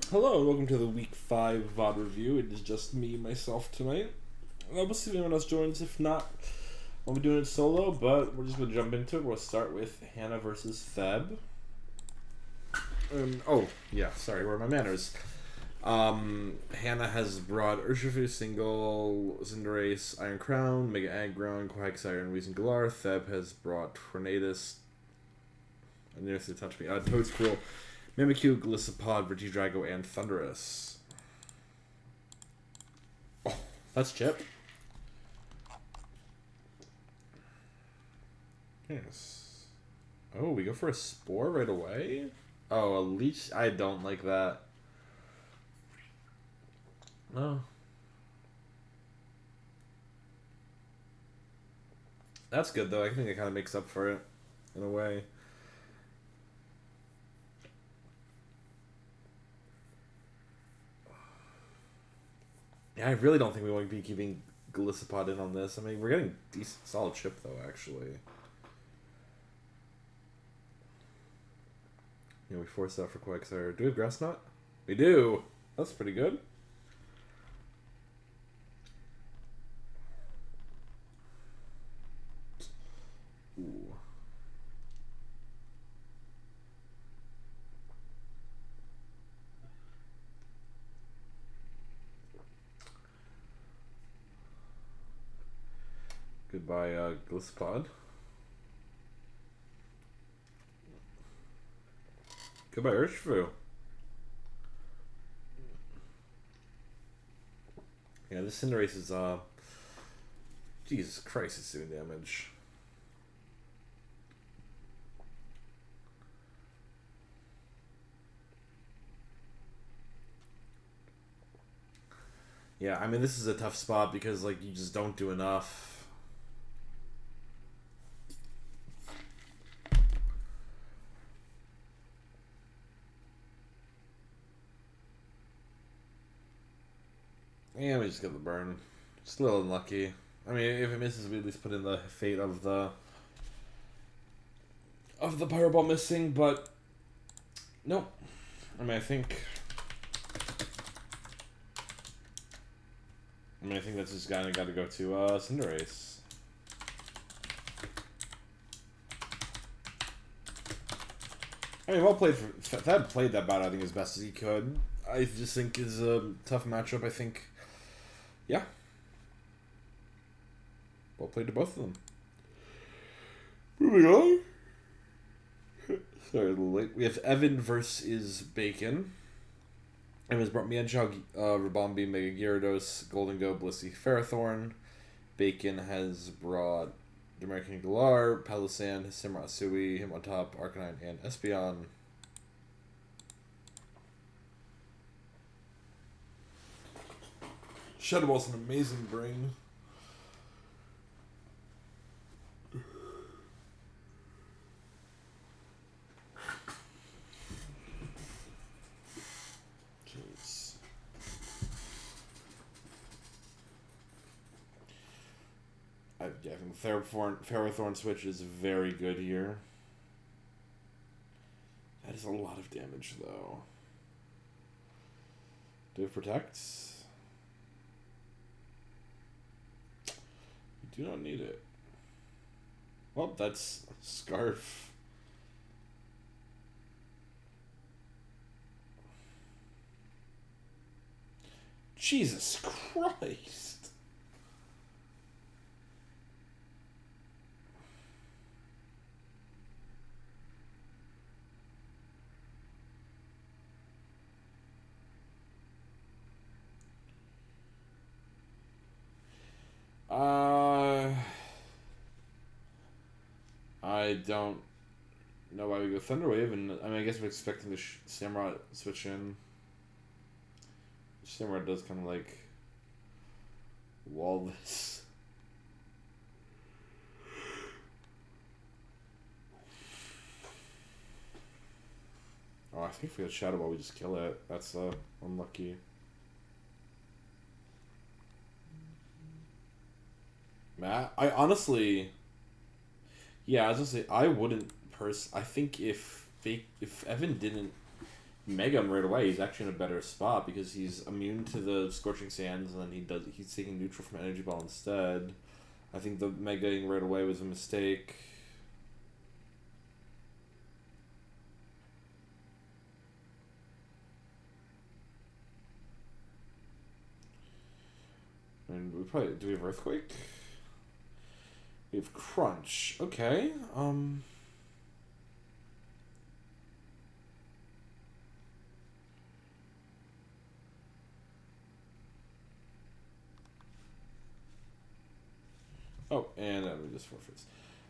Hello and welcome to the Week 5 VOD review. It is just me, myself tonight. We'll see if anyone else joins. If not, I'll be doing it solo, but we're just going to jump into it. We'll start with Hannah versus Theb. Oh, yeah, sorry, where are my manners? Hannah has brought Urshifu, Single, Cinderace, Iron Crown, Mega Aggron, Quagsire, and Weezing Galar. Theb has brought Tornadus. I nearly said touch me. Toadsquirrel, Mimikyu, Gliscopod, Regidrago, and Thundurus. Oh, that's Chip. Yes. Oh, we go for a Spore right away? Oh, a Leech? I don't like that. No. That's good, though. I think it kind of makes up for it, in a way. Yeah, I really don't think we want to be keeping Gliscopod in on this. I mean, we're getting decent, solid chip, though, actually. Yeah, we forced out for Quagsire. Do we have Grass Knot? We do! That's pretty good. Ooh. Goodbye, Gliscopod. Goodbye, Urshifu. Yeah, this Cinderace is, Jesus Christ, it's doing damage. Yeah, I mean, this is a tough spot because, like, you just don't do enough. Yeah, we just get the burn. Just a little unlucky. I mean, if it misses, we at least put in the fate of the Pyro Ball missing, but nope. I mean, I think that's just kind of got to go to Cinderace. I mean, well played. Theb played that battle, I think, as best as he could. I just think is a tough matchup. I think, yeah. Well played to both of them. Moving on. Sorry, a little late. We have Evan versus Bacon. Evan's brought Mienshao, Rabombi, Mega Gyarados, Golden Go, Blissey, Ferrothorn. Bacon has brought American Galar, Palossand, Simrat Sui, Hitmontop, Arcanine, and Espeon. Shadow Ball's an amazing bring. Jeez. I think Ferrothorn switch is very good here. That is a lot of damage, though. Do it protects? You do not need it. Well, that's Scarf. Jesus Christ. I don't know why we go Thunder Wave, and I mean, I guess we're expecting the Samurott switch in. Samurott does kind of like wall this. Oh, I think if we had Shadow Ball, we just kill it. That's unlucky. Matt, I honestly, yeah, I was gonna say I wouldn't I think if Evan didn't Mega him right away. He's actually in a better spot because he's immune to the Scorching Sands, and then he's taking neutral from Energy Ball instead. I think the Megaing right away was a mistake. And do we have Earthquake? We have Crunch. Okay. Oh, and we just forfeits.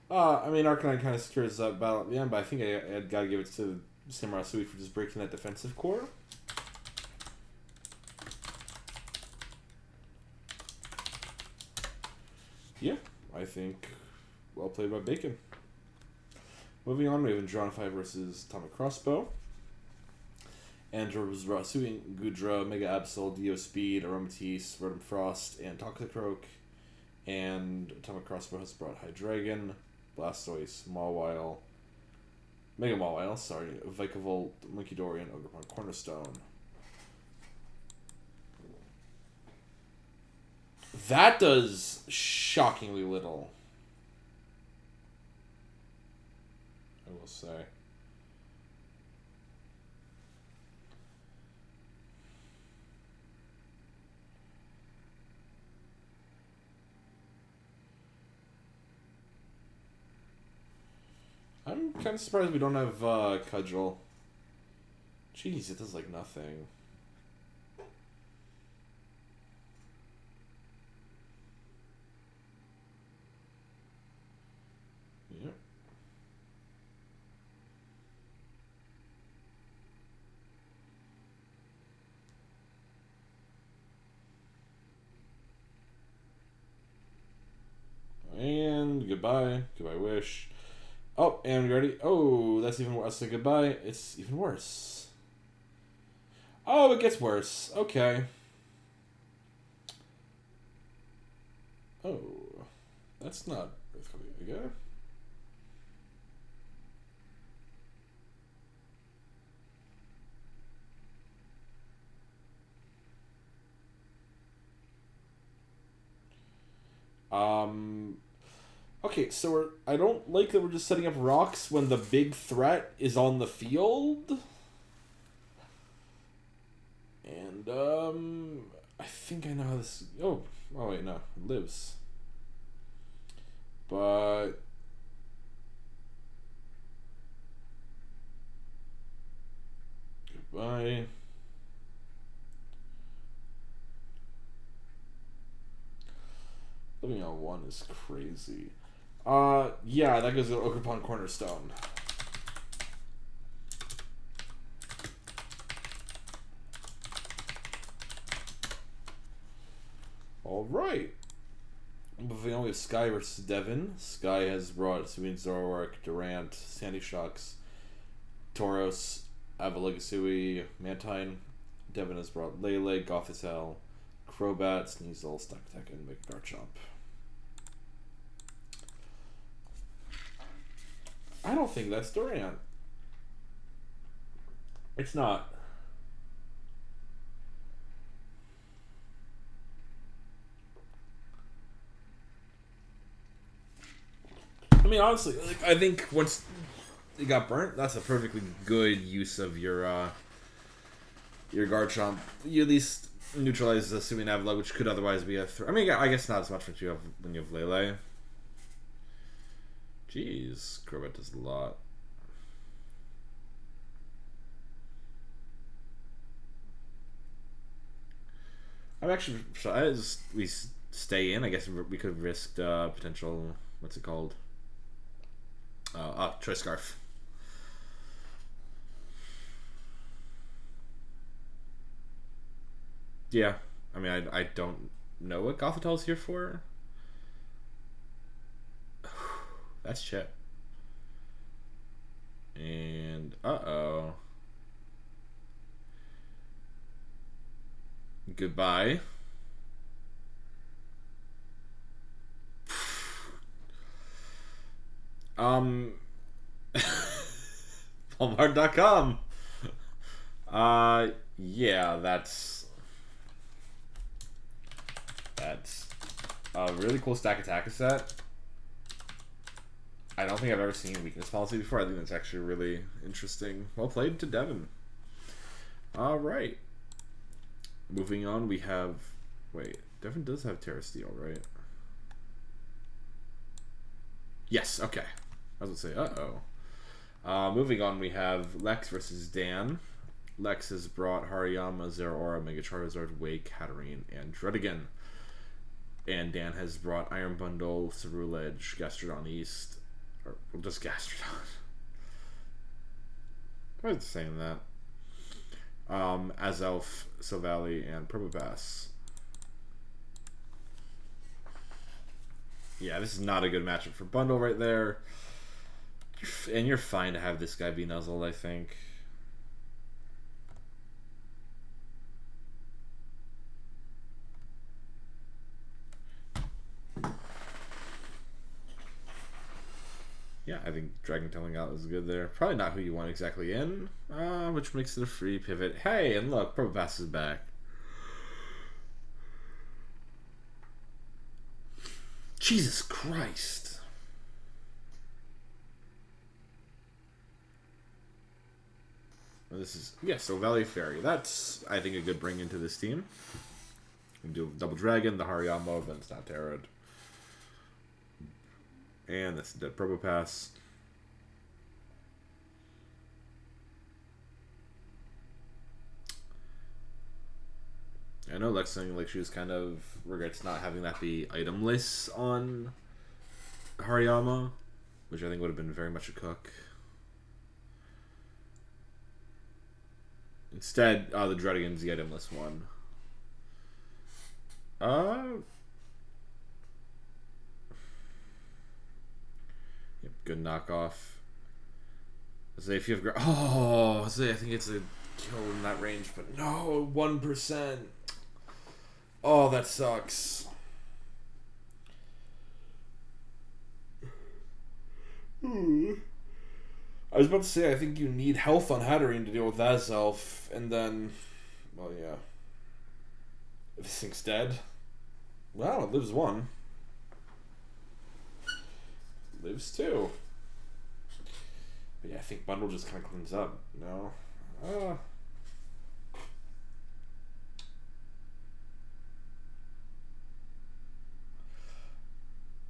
I mean, Arcanine kind of secures that battle at the end, but I think I'd gotta give it to Samurai Sui for just breaking that defensive core. Yeah, I think well played by Bacon. Moving on, we have Andronify versus Atomic Crossbow. Andro was Suing Gudra, Mega Absol, Dio Speed, Aromatisse, Rotom Frost, and Toxicroak. And Atomic Crossbow has brought Hydreigon, Blastoise, Mawile, Mega Mawile, sorry, Vikavolt, Munkidori, and Ogerpon Cornerstone. That does shockingly little, I will say. I'm kind of surprised we don't have Cudgel. Jeez, it does like nothing. Yep. And goodbye. Goodbye, Wish. Oh, and we already... Oh, that's even worse. So goodbye. It's even worse. Oh, it gets worse. Okay. Oh. That's not Earthquake again. Okay, so I don't like that we're just setting up rocks when the big threat is on the field. And, I think I know how this... Oh wait, no. It lives. But... Goodbye. Living on 1 is crazy. Yeah, that goes to Ogerpon Cornerstone. Alright. Moving on, we have Skye versus Devin. Skye has brought Suicune, Zoroark, Durant, Sandy Shocks, Tauros, Avalegasui, Mantine. Devin has brought Lele, Gothitelle, Crobat, Sneasel, Stucktack, and Garchomp. I don't think that's Durant. It's not. I mean, honestly, like, I think once it got burnt, that's a perfectly good use of your Garchomp. You at least neutralize the Suicune Avila, which could otherwise be a threat. I mean, I guess not as much when you have Lele. Jeez, Crobat does a lot. I'm actually we stay in. I guess we could have risked potential. What's it called? Choice Scarf. Yeah, I mean, I don't know what Gothitel's here for. That's shit. And uh-oh. Goodbye. Walmart.com. Yeah, that's a really cool stack attacker set. I don't think I've ever seen weakness policy before. I think that's actually really interesting. Well played to Devin. All right. Moving on, we have... Wait, Devin does have Terra Steel, right? Yes, okay. I was going to say, uh-oh. Moving on, we have Lex versus Dan. Lex has brought Hariyama, Zeraora, Mega Charizard, Wake, Hatterene, and Druddigon. And Dan has brought Iron Bundle, Ceruledge, Gastrodon East, or just Gastrodon. I was saying that. Azoof, Silvally, and Probopass. Yeah, this is not a good matchup for Bundle right there. And you're fine to have this guy be nuzzled, I think. Yeah, I think Dragon Tailing Out is good there. Probably not who you want exactly in, which makes it a free pivot. Hey, and look, Probopass is back. Jesus Christ. Well, this is, yeah, so Valley Fairy. That's, I think, a good bring into this team. You can do Double Dragon, the Hariyama, then it's not Terra. And that's Dead Probopass. I know Lex saying like she was kind of regrets not having that be itemless on Hariyama, which I think would have been very much a cook. Instead, the Druddigon's the itemless one. Yep, good knockoff. Say if you have, I think it's a kill in that range, but no, 1%. Oh, that sucks. I was about to say, I think you need health on Hatterene to deal with Azoof, and then, well, yeah. If this thing's dead, well, it lives 1. Lives 2. But yeah, I think Bundle just kind of cleans up. No?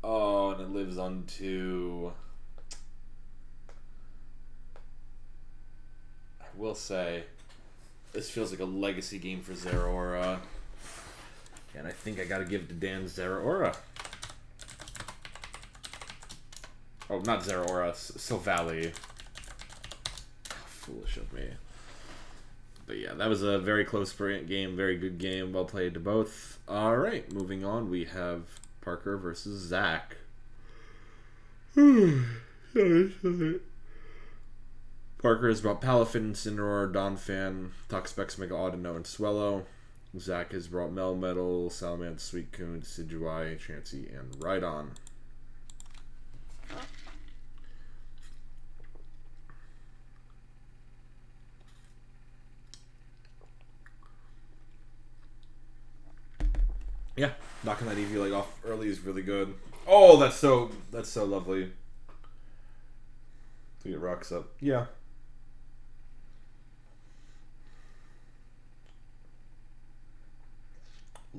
Oh, and it lives on 2. I will say, this feels like a legacy game for Zeraora. And I think I gotta give it to Dan Zeraora. Oh, not Zeraora, Silvally. Foolish of me. But yeah, that was a very close game, very good game, well played to both. Alright, moving on, we have Parker versus Zach. Parker has brought Palafin, Incineroar, Donphan, Toxapex, Mega Audino, and Swellow. Zach has brought Melmetal, Salamence, Suicune, Decidueye, Chansey, and Rhydon. Yeah, knocking that EV leg off early is really good. Oh, that's so lovely. To get rocks up. Yeah.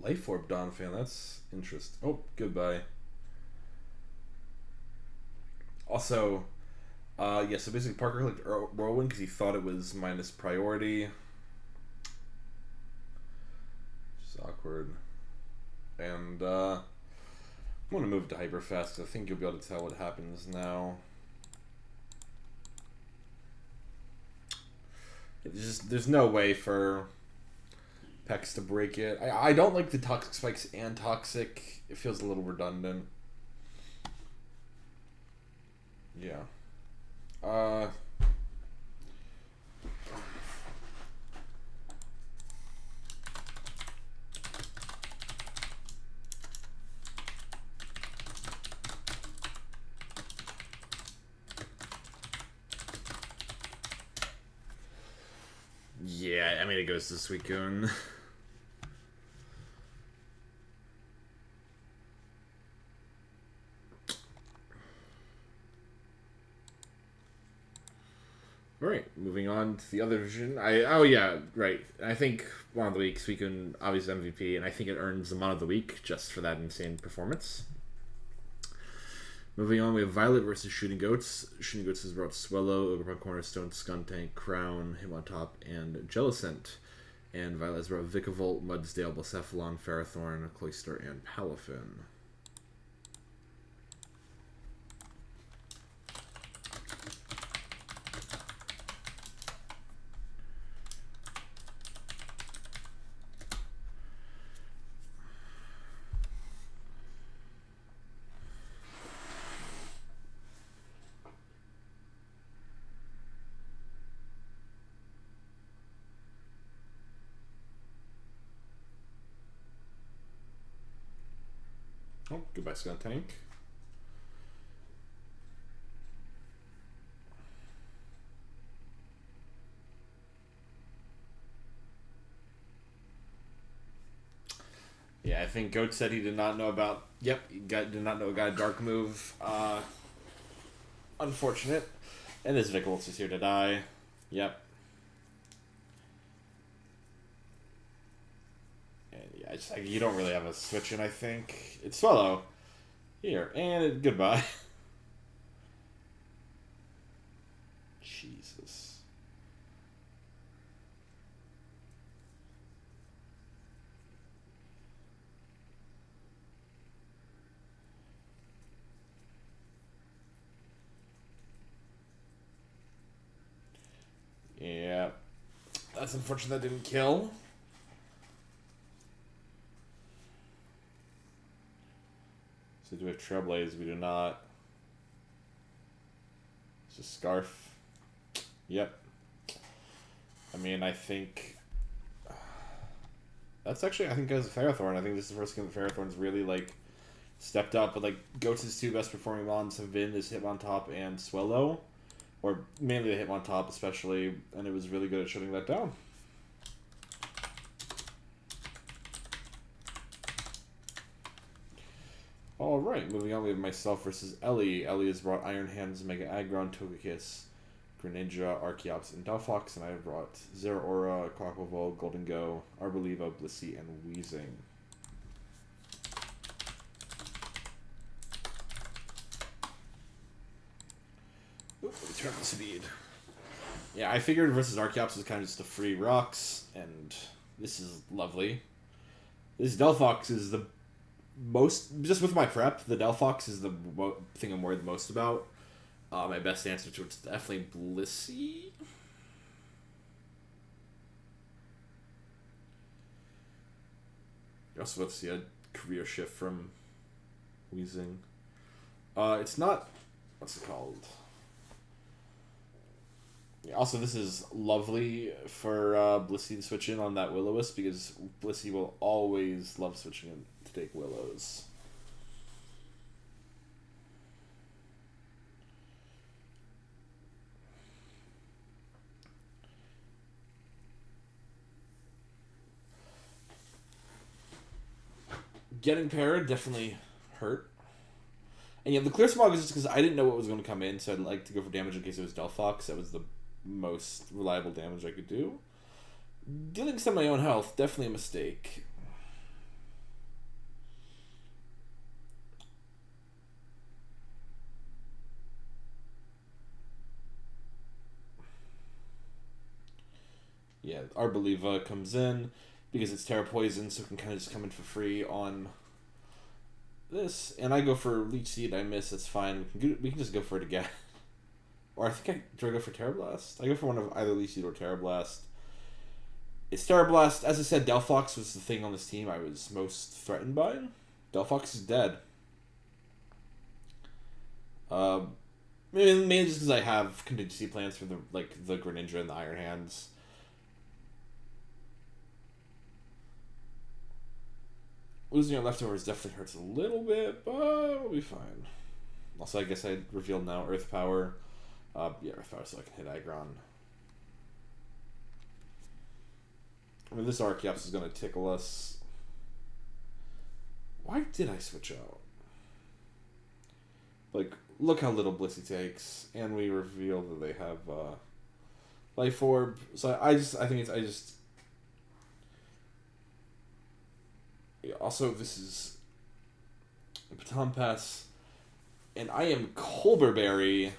Life Orb Donphan, that's interesting. Oh, goodbye. Also, yeah, so basically Parker clicked Whirlwind because he thought it was minus priority. Which is awkward. And I'm going to move to Hyper Fast because I think you'll be able to tell what happens now. There's no way for Pex to break it. I don't like the Toxic Spikes and Toxic. It feels a little redundant. Yeah. Yeah, I mean, it goes to Suicune. Alright, moving on to the other division. Oh yeah, right. I think Mon of the Week, Suicune, obviously MVP, and I think it earns the Mon of the Week just for that insane performance. Moving on, we have Violet versus ShootingGoats. ShootingGoats has brought Swellow, Ogre Cornerstone, Skuntank, Crown, Hitmontop, and Jellicent. And Violet has brought Vikavolt, Mudsdale, Blacephalon, Ferrothorn, Cloyster, and Palafin. Oh, goodbye, Skuntank. Yeah, I think Goat said he did not know about... Yep, he did not know got a dark move. Unfortunate. And this Vikavolt is here to die. Yep. And yeah, it's like you don't really have a switch in, I think. It's Swellow. Here, and goodbye. Jesus. Yeah. That's unfortunate that didn't kill. So do we have Trailblaze? We do not. It's just Scarf. Yep. I mean, I think... That's actually, I think, as a Ferrothorn. I think this is the first game that Ferrothorn's really, like, stepped up. But, like, Goats' two best performing mons have been this Hitmontop and Swellow. Or mainly the Hitmontop, especially. And it was really good at shutting that down. Alright, moving on, we have myself versus Ellie. Ellie has brought Iron Hands, Mega Aggron, Togekiss, Greninja, Archeops, and Delphox, and I have brought Zeraora, Quaquaval, Golden Go, Arboliva, Blissey, and Weezing. Oop, return the speed. Yeah, I figured versus Archeops was kind of just a free rocks, and this is lovely. This Delphox is the most, just with my prep, the Delphox is the thing I'm worried the most about. My best answer to it's definitely Blissey. You're also about to see a career shift from Weezing. It's not, what's it called? Yeah, also, this is lovely for Blissey to switch in on that Will-O-Wisp, because Blissey will always love switching in to take Willows. Getting paired definitely hurt. And yeah, the Clear Smog is just because I didn't know what was going to come in, so I'd like to go for damage in case it was Delphox. That was the most reliable damage I could do. Dealing some of my own health, definitely a mistake. Yeah, Arboliva comes in because it's Terra Poison, so it can kind of just come in for free on this. And I go for Leech Seed, I miss, that's fine. We can just go for it again. Or I think do I go for Terra Blast? I go for one of either Leech Seed or Terra Blast. It's Terra Blast. As I said, Delphox was the thing on this team I was most threatened by. Delphox is dead. Mainly just because I have contingency plans for the Greninja and the Iron Hands. Losing our leftovers definitely hurts a little bit, but we'll be fine. Also, I guess I revealed now Earth Power. Yeah, Earth Power so I can hit Aggron. I mean, this Archeops is going to tickle us. Why did I switch out? Like, look how little Bliss he takes, and we reveal that they have Life Orb. So I think it's. Yeah, also, this is Baton Pass, and I am Colberberry.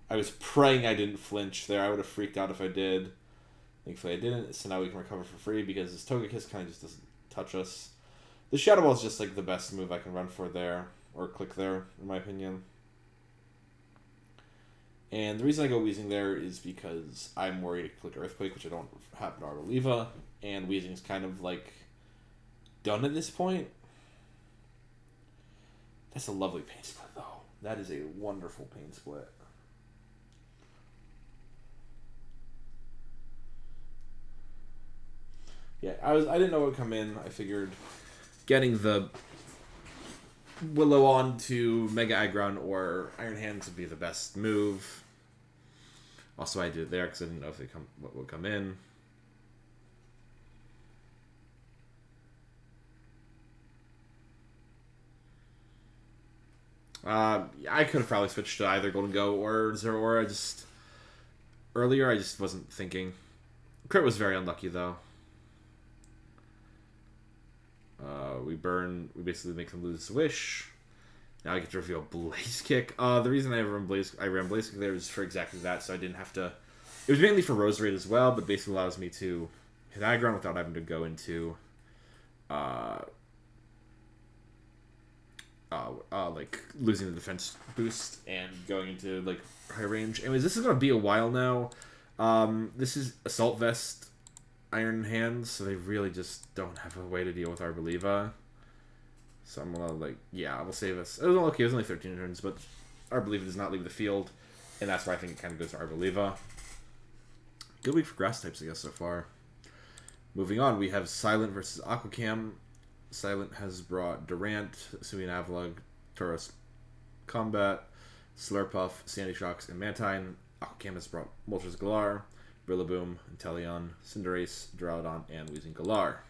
I was praying I didn't flinch there. I would have freaked out if I did. Thankfully I didn't, so now we can recover for free because this Togekiss kind of just doesn't touch us. The Shadow Ball is just like the best move I can run for there, or click there, in my opinion. And the reason I go Weezing there is because I'm worried to click Earthquake, which I don't have in Arboliva, and Weezing's kind of like done at this point. That's a lovely pain split, though. That is a wonderful pain split. Yeah, I didn't know what would come in. I figured getting the Willow on to Mega Aggron or Iron Hands would be the best move. Also, I did it there because I didn't know if what would come in. I could have probably switched to either Golden Go or Zeraora. Earlier, I just wasn't thinking. Crit was very unlucky, though. We basically make them lose Wish. Now I get to reveal Blaze Kick. The reason I ran Blaze Kick there was for exactly that, so I didn't have to. It was mainly for Rose Raid as well, but basically allows me to hit Aggron without having to go into like losing the defense boost and going into like high range. Anyways, this is gonna be a while now. This is Assault Vest, Iron Hands, so they really just don't have a way to deal with Arboliva. So I'm gonna I will save us. It was only 13 turns, but Arboliva does not leave the field, and that's why I think it kind of goes to Arboliva. Good week for grass types, I guess, so far. Moving on, we have Silent versus Aquacam. Silent has brought Durant, Suicune Avalugg, Tauros Combat, Slurpuff, Sandy Shocks, and Mantine. Aquacam has brought Moltres Galar, Rillaboom, Inteleon, Cinderace, Duraludon, and Weezing Galar.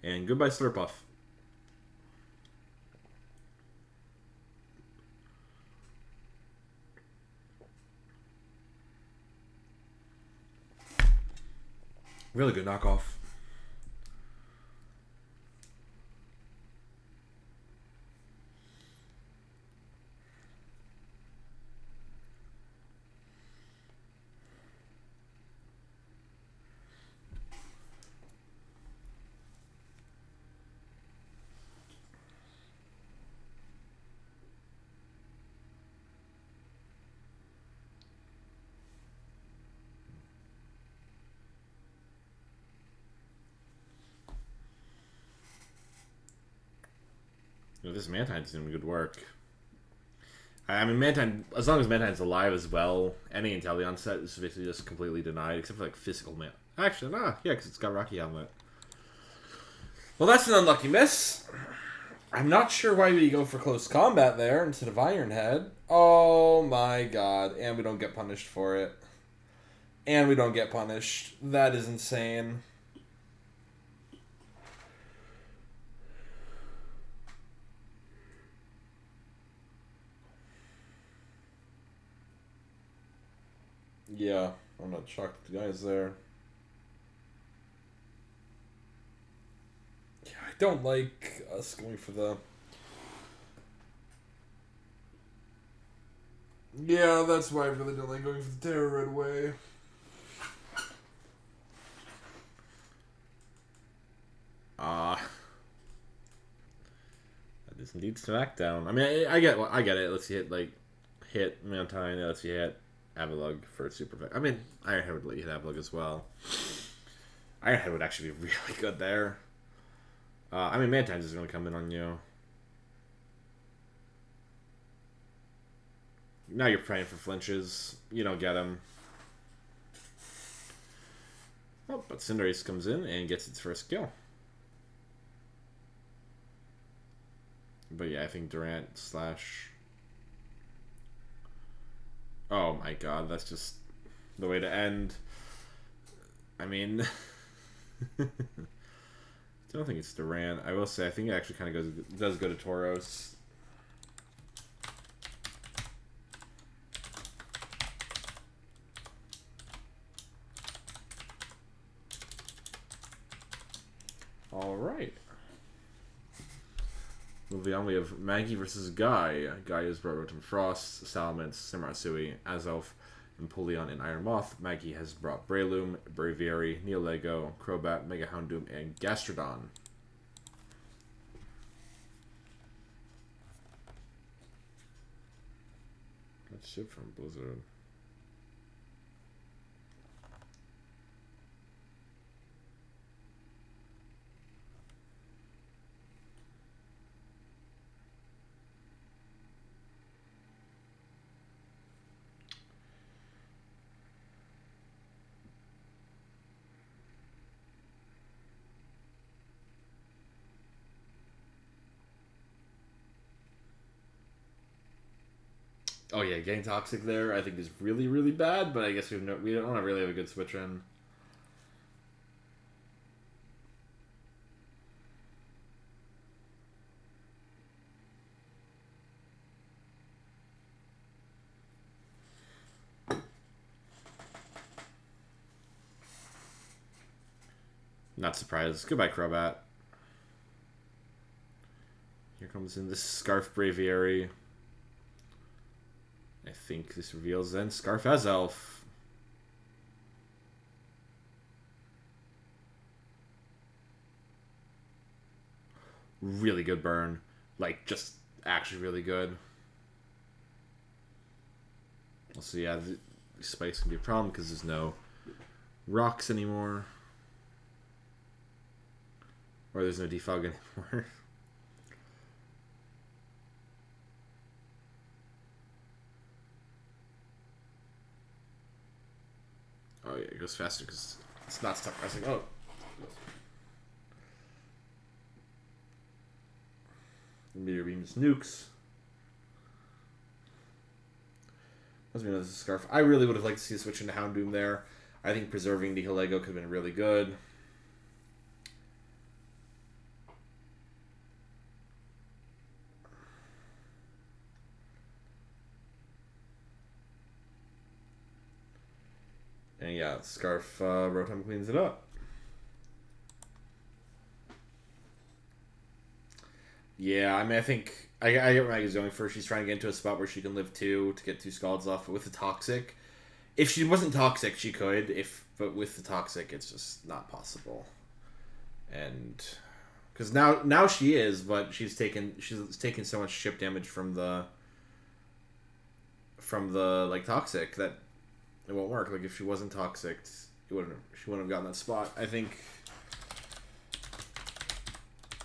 And goodbye, Slurpuff. Really good knockoff. This Mantine's doing good work. I mean, Mantine, as long as Mantine's alive as well, any Inteleon set is basically just completely denied, except for, like, physical man. Actually, nah, yeah, because it's got Rocky Helmet. Well, that's an unlucky miss. I'm not sure why we go for close combat there instead of Iron Head. Oh, my God. And we don't get punished for it. And we don't get punished. That is insane. Yeah, I'm not shocked the guy's there. Yeah, I don't like us going for the... Yeah, that's why I really don't like going for the Terror right away. That is indeed Smackdown. I mean, I get it. Let's see, hit Mantine. Let's see, hit Avalugg for super effect. I mean, Iron Head would let you hit Avalugg as well. Iron Head would actually be really good there. I mean, Mantine's is going to come in on you. Now you're praying for flinches. You don't get him. Oh, but Cinderace comes in and gets its first kill. But yeah, I think Durant slash... Oh my god, that's just the way to end. I mean... I don't think it's Durant. I will say, I think it actually kind of does go to Tauros. All right. Moving on, we have Maggie versus Skye. Skye is brought Rotom Frost, Salamence, Cimarasui, Azoof, Empoleon, and Iron Moth. Maggie has brought Breloom, Braviary, Neolego, Crobat, Mega Houndoom, and Gastrodon. That's ship from Blizzard. Oh yeah, getting Toxic there I think is really, really bad, but I guess we don't really have a good switch in. Not surprised. Goodbye, Crobat. Here comes in this Scarf Braviary. I think this reveals then Scarf Azoof. Really good burn. Like, just actually really good. Also, yeah, the spikes can be a problem because there's no rocks anymore. Or there's no defog anymore. Oh yeah, it goes faster because it's not stuck pressing. Oh. Meteor Beam just nukes. Must be another Scarf. I really would have liked to see a switch into Houndoom there. I think preserving the Neolego could have been really good. And yeah, Scarf Rotom cleans it up. Yeah, I mean, I think I get where Maggie's going for. She's trying to get into a spot where she can live 2 to get 2 Scalds off. But with the Toxic, if she wasn't Toxic, she could. But with the Toxic, it's just not possible. And because now she is, but she's taken so much chip damage from the like Toxic that it won't work. Like if she wasn't Toxic, she wouldn't have gotten that spot. I think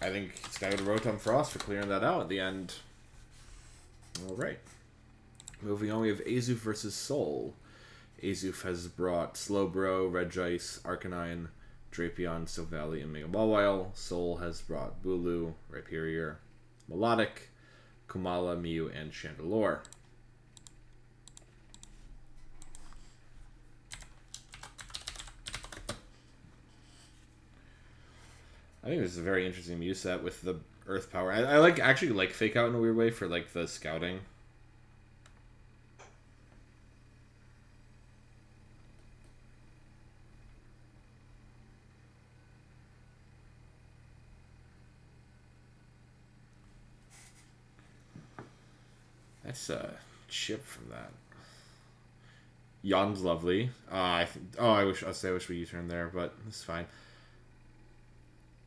it's got to go to Rotom Frost for clearing that out at the end. All right. Moving on, we have Azoof versus Soul. Azoof has brought Slowbro, Regice, Arcanine, Drapion, Silvally, and Mega Mawile. Soul has brought Bulu, Rhyperior, Melodic, Komala, Mew, and Chandelure. I think this is a very interesting Mew set with the Earth Power. I actually like Fake Out in a weird way for like the scouting. That's a chip from that. Yon's lovely. I wish we U-turned there, but it's fine.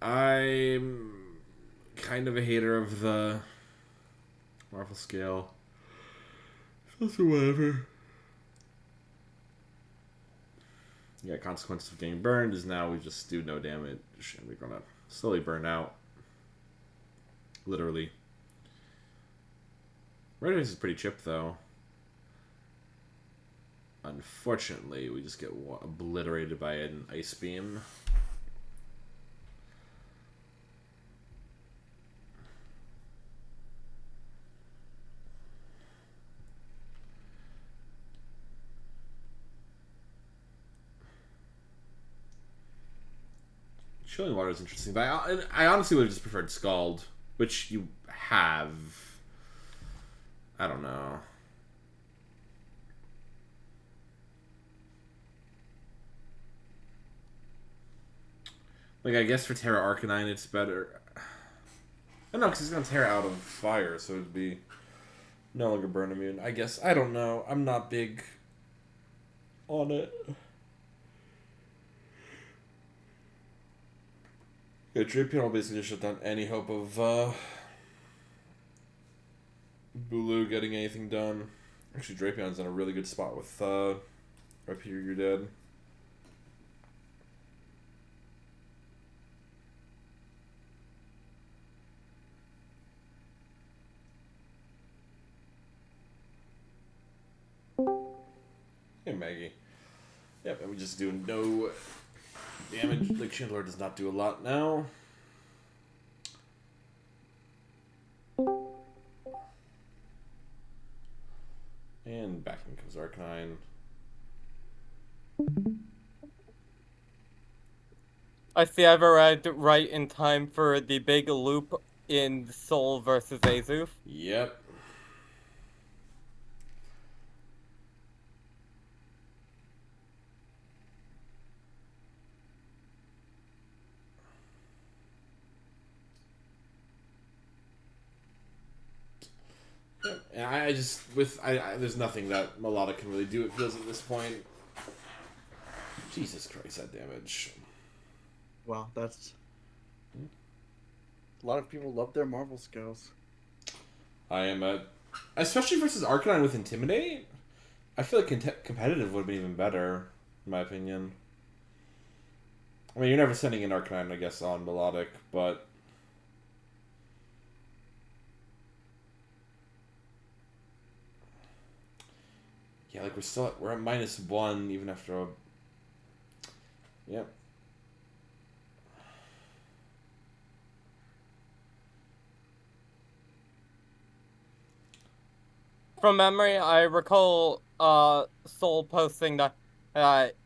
I'm kind of a hater of the Marvel scale. So whatever. Yeah, consequences of getting burned is now we just do no damage and we're gonna slowly burn out. Literally. Red Ice is pretty chipped though. Unfortunately, we just get obliterated by an Ice Beam. Chilling Water is interesting, but I honestly would have just preferred Scald, which you have. I don't know. Like, I guess for Terra Arcanine, it's better. I don't know, because he's going to Terra out of fire, so it'd be no longer burn immune. I guess. I don't know. I'm not big on it. Yeah, Drapion will basically just shut down any hope of Bulu getting anything done. Actually, Drapion's in a really good spot with Rapier, you're dead. Hey, Maggie. Yep, and we just do no damage. Like, Chandler does not do a lot now. And back in comes Arcanine. I see I've arrived right in time for the big loop in Soul versus Azoof. Yep. And I just, there's nothing that Melodic can really do, it feels, at this point. Jesus Christ, that damage. Well, that's... A lot of people love their Marvel skills. I am especially versus Arcanine with Intimidate, I feel like competitive would have been even better, in my opinion. I mean, you're never sending an Arcanine, I guess, on Melodic, but... Yeah, like, we're at -1 even after a... Yep. From memory, I recall Soul posting that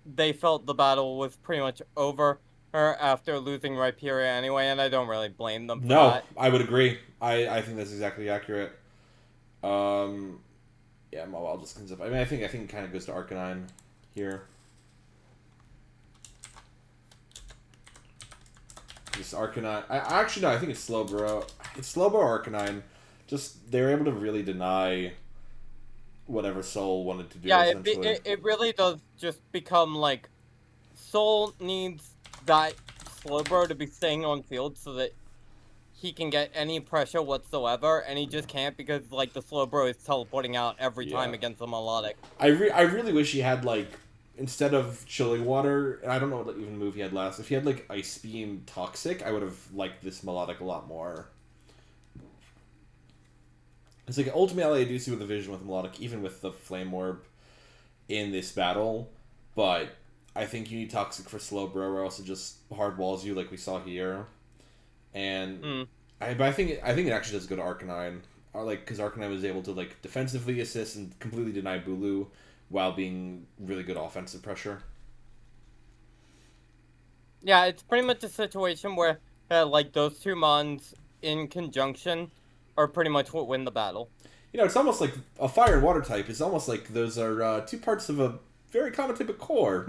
they felt the battle was pretty much over after losing Rhyperior anyway, and I don't really blame them for that. I would agree. I think that's exactly accurate. Yeah, Mawile just comes up. I mean, I think it kind of goes to Arcanine here. Just Arcanine. I actually no, I think it's Slowbro. It's Slowbro or Arcanine. Just they're able to really deny whatever Soul wanted to do. Yeah, it really does just become like Soul needs that Slowbro to be staying on field so that he can get any pressure whatsoever, and he just can't because like the Slowbro is teleporting out every time against the Melodic. I really wish he had like, instead of Chilling Water, and I don't know what even move he had last. If he had like Ice Beam Toxic, I would have liked this Melodic a lot more. It's like ultimately I do see with the vision with Melodic, even with the Flame Orb in this battle, but I think you need Toxic for Slowbro, or else it just hard walls you like we saw here. And I think it actually does go to Arcanine, like because Arcanine was able to like defensively assist and completely deny Bulu while being really good offensive pressure. Yeah, it's pretty much a situation where like those two mons in conjunction are pretty much what win the battle. You know, it's almost like a fire and water type. It's almost like those are two parts of a very common type of core.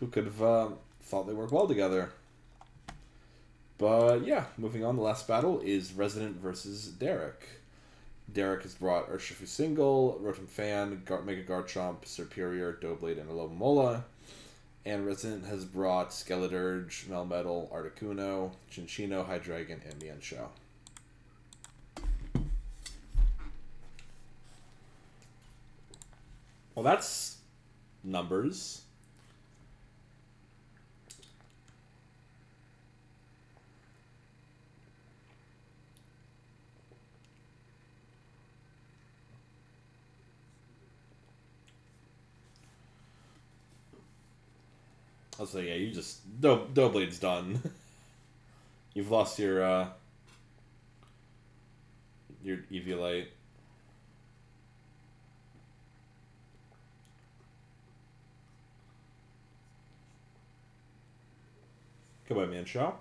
Who could have thought they work well together? But yeah, moving on. The last battle is Resident versus Derek. Derek has brought Urshifu Single, Rotom Fan, Mega Garchomp, Superior, Doublade, and Alomomola. And Resident has brought Skeledirge, Melmetal, Articuno, Chinchino, Hydreigon, and Mienshao. Well, that's numbers. I was like, yeah, you just... Doublade's done. You've lost your Eviolite. Goodbye, man, Shaw.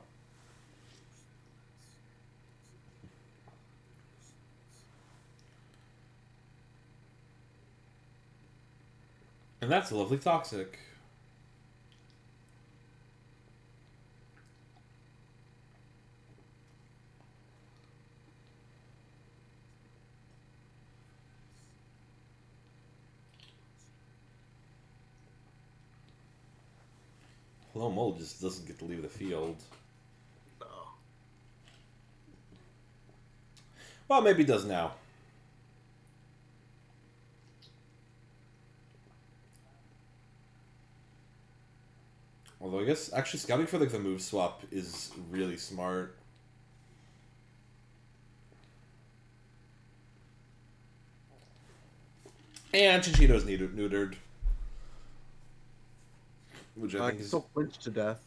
And that's a lovely Toxic. Hello Mole just doesn't get to leave the field. No. Well, maybe he does now. Although I guess actually scouting for like the move swap is really smart. And Chichito's neutered. Which I think is Still flinched to death.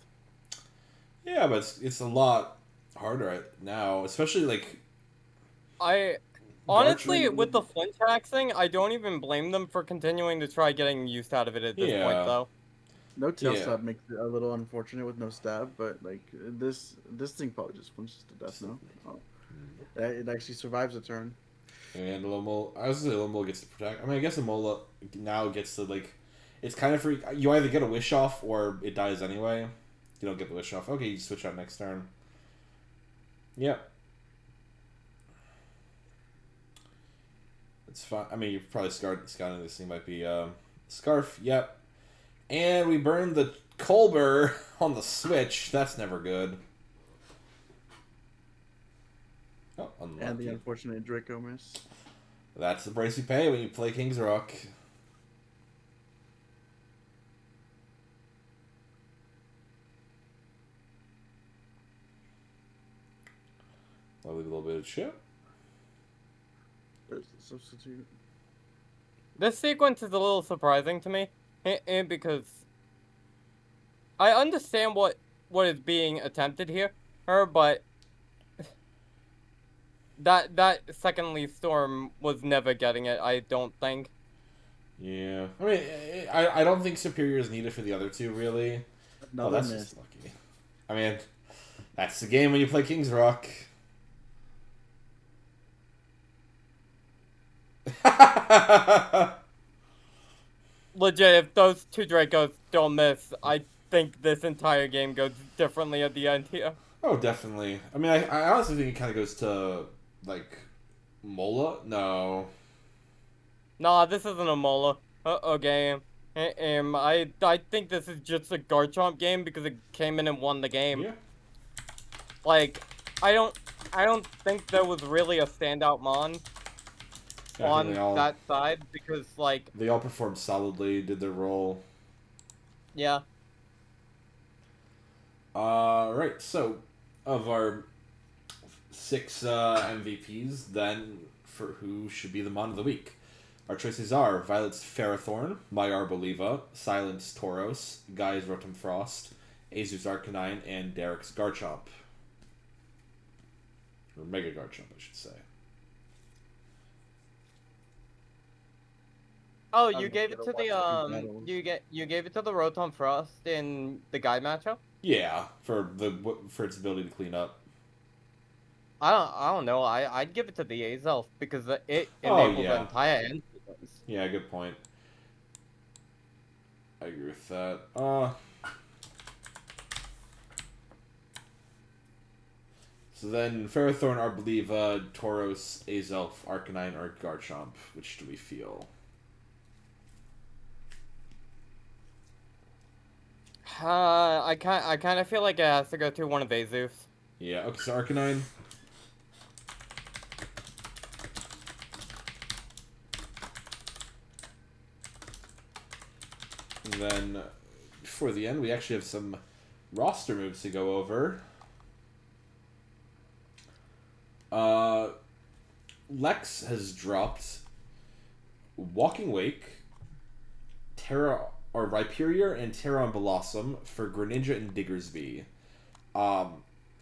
yeah, but it's a lot harder right now, especially like Honestly, with the flinch thing, I don't even blame them for continuing to try getting use out of it at this point, though. No tail stab makes it a little unfortunate with no stab, but like this thing probably just flinches to death now. Oh. It actually survives a turn. And Lomol, I was gonna say Lomol gets to protect. I mean, I guess Amola now gets to like, it's kind of free. You either get a wish off or it dies anyway. You don't get the wish off. Okay, you switch out next turn. Yep. It's fine. I mean, you're probably scouting this thing might be Scarf. Yep. And we burned the Colbur on the switch. That's never good. Oh, unlucky. And the unfortunate Draco miss. That's the price you pay when you play King's Rock. I'll leave a little bit of chip. There's the substitute. This sequence is a little surprising to me, because I understand what is being attempted here, but that second Leaf Storm was never getting it, I don't think. Yeah. I mean, I don't think Superior is needed for the other two, really. No, that's just lucky. I mean, that's the game when you play King's Rock. Legit, if those two Dracos don't miss, I think this entire game goes differently at the end here. Oh, definitely. I mean, I honestly think it kind of goes to, like, Mola? No. Nah, this isn't a Mola game. I think this is just a Garchomp game because it came in and won the game. Yeah. Like, I don't think there was really a standout Mon on that side because, like... They all performed solidly, did their role. Yeah. Right, so, of our 6 MVPs, then, for who should be the Mon of the Week? Our choices are Violet's Ferrothorn, My Arboliva, Silence Tauros, Guy's Rotom Frost, Azu's Arcanine, and Derek's Garchomp. Or Mega Garchomp, I should say. Oh, you gave it to the you gave it to the Rotom Frost in the Guy matchup? Yeah, for its ability to clean up. I don't know. I'd give it to the Azoof because it enabled the entire end sequence. Yeah, good point. I agree with that. So then Ferrothorn, Arboliva, Tauros, Azoof, Arcanine, or Garchomp. Which do we feel? I kind of feel like it has to go to one of Azoof's. Yeah, okay, so Arcanine. And then, before the end, we actually have some roster moves to go over. Lex has dropped Walking Wake, Terra or Rhyperior and Terra on Blossom for Greninja and Diggersby. I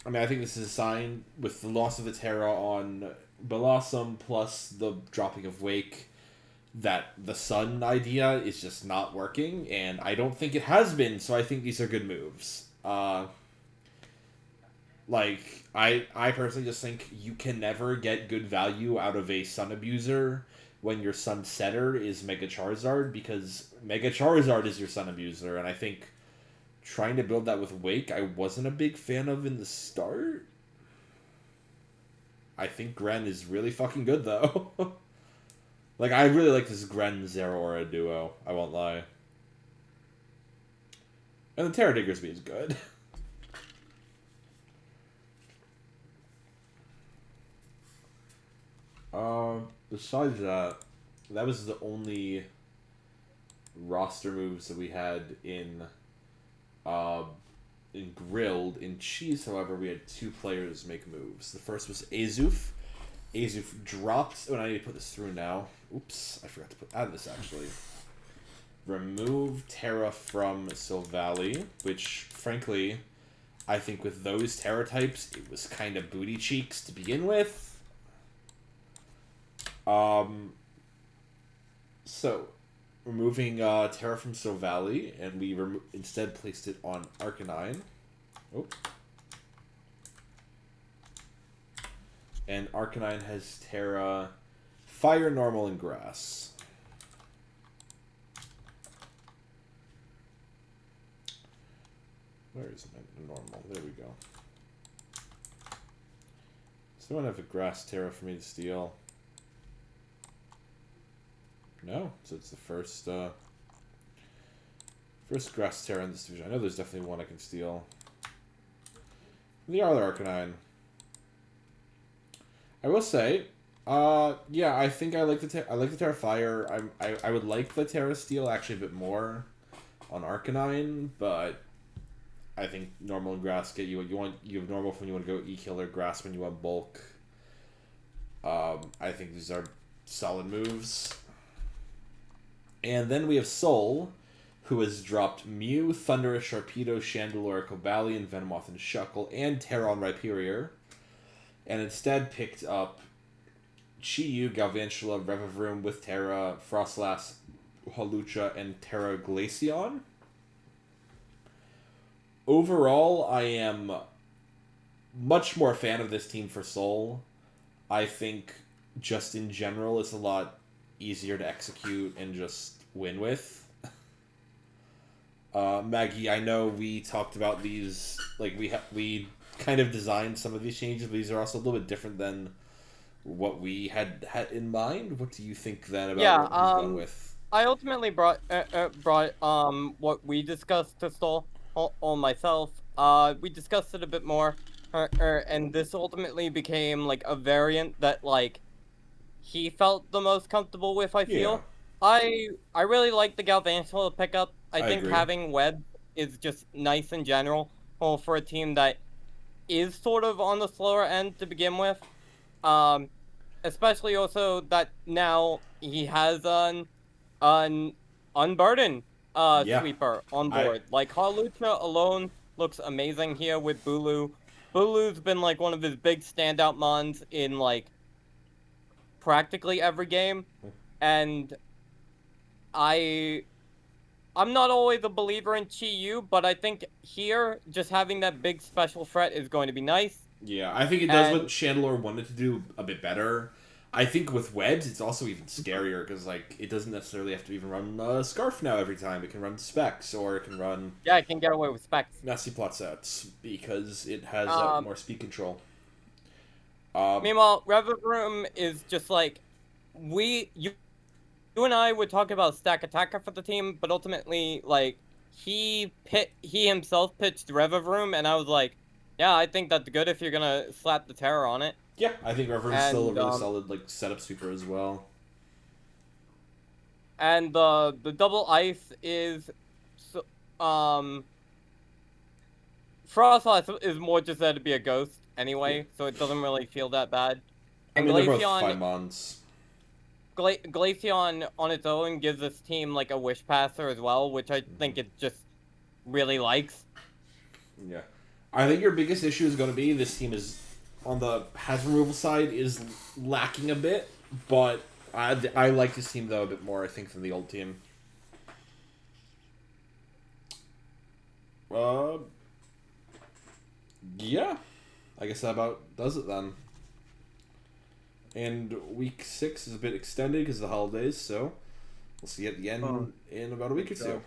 mean, I think this is a sign with the loss of the Terra on Blossom plus the dropping of Wake that the Sun idea is just not working, and I don't think it has been, so I think these are good moves. Like, I personally just think you can never get good value out of a Sun Abuser when your Sun Setter is Mega Charizard, because Mega Charizard is your Sun Abuser, and I think trying to build that with Wake, I wasn't a big fan of in the start. I think Gren is really fucking good, though. Like, I really like this Gren-Zeraora duo, I won't lie. And the Terra Diggersby is good. Besides that, that was the only roster moves that we had in Grilled. In Cheese, however, we had 2 players make moves. The first was Azoof. Azoof dropped... Oh, I need to put this through now. Oops, I forgot to add this, actually. Remove Terra from Silvally, which, frankly, I think with those Terra types, it was kind of booty cheeks to begin with. So, removing Terra from Silvally, and we instead placed it on Arcanine. Oh. And Arcanine has Terra, Fire, Normal, and Grass. Where is my normal? There we go. Does no one have a Grass Terra for me to steal? No, so it's the first Grass Terra in this division. I know there's definitely one I can steal. The other Arcanine. I will say, yeah, I think I like the Terra Fire. I would like the Terra Steel actually a bit more on Arcanine, but I think Normal and Grass get you what you want. You have Normal when you want to go E-Killer, Grass when you want bulk. I think these are solid moves. And then we have Soul, who has dropped Mew, Thundurus, Sharpedo, Chandelure, Cobalion, Venomoth, and Shuckle, and Terra on Rhyperior. And instead picked up Chi-Yu, Galvantula, Revavroom with Terra, Frostlass, Hawlucha, and Terra Glaceon. Overall, I am much more a fan of this team for Soul. I think just in general it's a lot easier to execute and just win with. Maggie, I know we talked about these, like we kind of designed some of these changes, but these are also a little bit different than what we had in mind. What do you think then about what we've gone with? I ultimately brought what we discussed to Soul on myself. We discussed it a bit more, and this ultimately became like a variant that like he felt the most comfortable with. I feel. Yeah. I really like the Galvantula pickup. I think agree. having Web is just nice in general for a team that is sort of on the slower end to begin with. Especially also that now he has an Unburden sweeper on board. Like Hawlucha alone looks amazing here with Bulu. Bulu's been like one of his big standout mons in like practically every game, and I'm not always a believer in Chi-Yu, but I think here just having that big special threat is going to be nice. Yeah, I think it does what Chandelure wanted to do a bit better. I think with Webs, it's also even scarier, because like it doesn't necessarily have to even run Scarf now every time. It can run Specs, or it can run... Yeah, it can get away with Specs. Nasty Plot Sets, because it has more speed control. Meanwhile, Revavroom is just like... You and I would talk about stack attacker for the team, but ultimately, like, he himself pitched Revavroom, and I was like, yeah, I think that's good if you're gonna slap the Terror on it. Yeah, I think Revavroom's still a really solid, like, setup sweeper as well. And the double ice is, Frostlass is more just there to be a ghost anyway, so it doesn't really feel that bad. And I mean, they're both fine mons. Glaceon on its own gives this team like a wish passer as well, which I think it just really likes. Yeah. I think your biggest issue is going to be this team is, on the hazard removal side, is lacking a bit, but I like this team, though, a bit more, I think, than the old team. Yeah. I guess that about does it then. And week 6 is a bit extended because of the holidays, so we'll see you at the end in about a week or two.